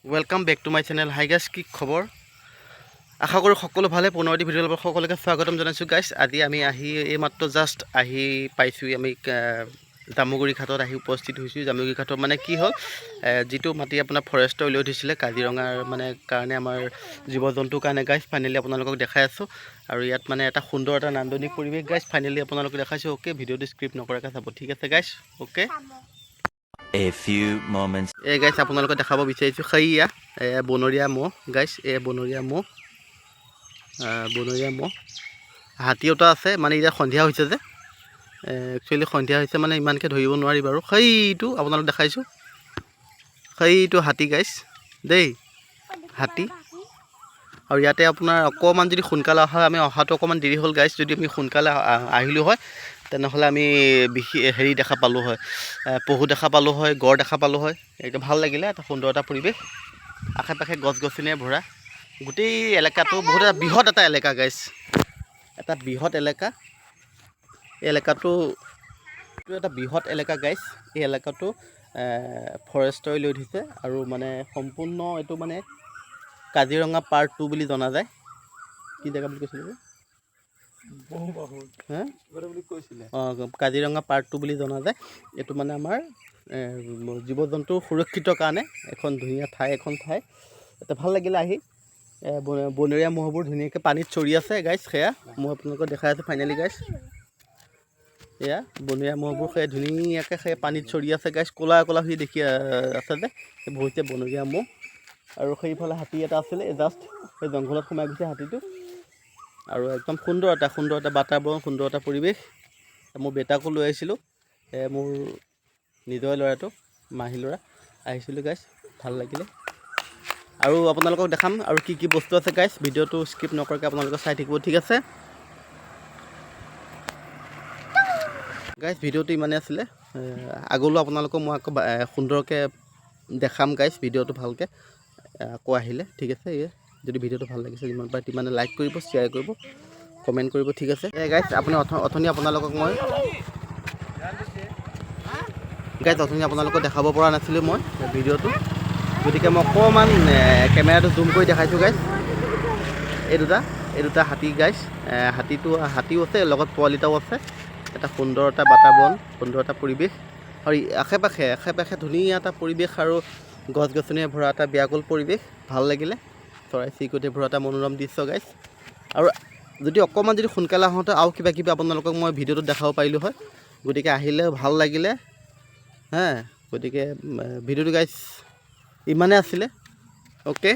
Welcome back to my channel. Hi guys, কি খবৰ? আশা কৰোঁ সকলো ভালে। পুনৰটি ভিডিঅ'ৰ লগত সকলোকে স্বাগতম জনাইছোঁ গাইছ। আজি আমি এইমাত্ৰ জাষ্ট আহি পাইছোঁ। আমি জামুগুৰি ঘাটত আহি উপস্থিত হৈছোঁ। জামুগুৰি ঘাটত মানে কি হ'ল, যিটো মাটি আপোনাৰ ফৰেষ্টৰ উলিয়াই থৈছিলে কাজিৰঙাৰ মানে কাৰণে, আমাৰ জীৱ জন্তুৰ কাৰণে গাইছ, ফাইনেলি আপোনালোকক দেখাই আছোঁ। আৰু ইয়াত মানে এটা সুন্দৰ এটা নান্দনিক পৰিৱেশ গাইছ, ফাইনেলি আপোনালোকক দেখাইছোঁ। অ'কে, ভিডিঅ'টো স্ক্ৰিপ্ট নকৰাকৈ চাব, ঠিক আছে গাইছ? অ'কে। A few moments. গাইছ, আপোনালোকক দেখাব বিচাৰিছোঁ সেয়া বনৰীয়া ম'হ গাইছ। বনৰীয়া ম'হ হাতী এটা আছে। মানে এতিয়া সন্ধিয়া হৈছে যে, একচুৱেলি সন্ধিয়া হৈছে মানে ইমানকৈ ধৰিব নোৱাৰি বাৰু। সেইটো আপোনালোক দেখাইছোঁ, সেইটো হাতী গাইছ দেই, হাতী। আৰু ইয়াতে আপোনাৰ অকণমান যদি সোনকালে অহা হয়, আমি অহাটো অকণমান দেৰি হ'ল গাইছ। যদি আমি সোনকালে আহিলোঁ হয়, তেনেহ'লে আমি হেৰি দেখা পালোঁ হয়, পহু দেখা পালোঁ হয়, গড় দেখা পালোঁ হয়। একদম ভাল লাগিলে, এটা সুন্দৰ এটা পৰিৱেশ, আশে পাশে গছ গছনিৰে ভৰা গোটেই এলেকাটো। বহুত এটা বৃহৎ এটা এলেকা গাইছ, এটা বৃহৎ এলেকা। এই এলেকাটো এটা বৃহৎ এলেকা গাইছ। এই এলেকাটো ফৰেষ্টৰে লৈ উঠিছে আৰু মানে সম্পূৰ্ণ এইটো মানে কাজিৰঙা পাৰ্ট 2 বুলি জনা যায়। কি জেগা বুলি কৈছিলে? কাজিৰঙা পাৰ্ট 2 বুলি জনা যায়। এইটো মানে আমাৰ জীৱ জন্তু সুৰক্ষিতৰ কাৰণে এখন ধুনীয়া ঠাই, এটা ভাল লাগিলে আহি। বনৰীয়া ম'হবোৰ ধুনীয়াকৈ পানীত চৰি আছে গাইছ। সেয়া মই আপোনালোকক দেখাই আছোঁ ফাইনেলি গাইছ। এয়া বনৰীয়া ম'হবোৰ সেয়া ধুনীয়াকৈ সেয়া পানীত চৰি আছে গাইছ। ক'লা ক'লা হৈ দেখি আছে যে, সেইবোৰ হৈছে বনৰীয়া ম'হ। আৰু সেইফালে হাতী এটা আছিলে, জাষ্ট সেই জংঘলত সোমাই গৈছে হাতীটো। আৰু একদম সুন্দৰ এটা বাতাবৰণ, সুন্দৰ এটা পৰিৱেশ। মোৰ বেটাকো লৈ আহিছিলোঁ, মোৰ নিজৰ ল'ৰাটো, মাহী ল'ৰা, আহিছিলোঁ গাইছ। ভাল লাগিলে। আৰু আপোনালোকক দেখাম আৰু কি কি বস্তু আছে গাইছ। ভিডিঅ'টো স্কিপ নকৰাকৈ আপোনালোকে চাই থাকিব, ঠিক আছে গাইছ? ভিডিঅ'টো ইমানেই আছিলে। আগলৈও আপোনালোকক মই আকৌ সুন্দৰকৈ দেখাম গাইছ, ভিডিঅ'টো ভালকৈ আকৌ আহিলে, ঠিক আছে? যদি ভিডিঅ'টো ভাল লাগিছে, যিমান পাৰে তিমানে লাইক কৰিব, শ্বেয়াৰ কৰিব, কমেণ্ট কৰিব, ঠিক আছে গাইছ? অথনি আপোনালোকক দেখাব পৰা নাছিলোঁ মই ভিডিঅ'টো, গতিকে মই অকণমান কেমেৰাটো জুম কৰি দেখাইছোঁ গাইছ। এই দুটা হাতী গাইছ। হাতীও আছে, লগত পোৱালিটাও আছে। এটা সুন্দৰ এটা বাতাবৰণ, সুন্দৰ এটা পৰিৱেশ। আৰু আশে পাশে ধুনীয়া এটা পৰিৱেশ আৰু গছ গছনিৰে ভৰা এটা ব্যাকুল পৰিৱেশ, ভাল লাগিলে। চৰাই চিৰিকটিৰে ভৰা এটা মনোৰম দৃশ্য গাইছ। আৰু যদি অকণমান সোনকালে আহোঁতে আৰু কিবা কিবি আপোনালোকক মই ভিডিঅ'টোত দেখাব পাৰিলোঁ হয়, গতিকে আহিলে ভাল লাগিলে। গতিকে ভিডিঅ'টো গাইছ ইমানেই আছিলে। অ'কে।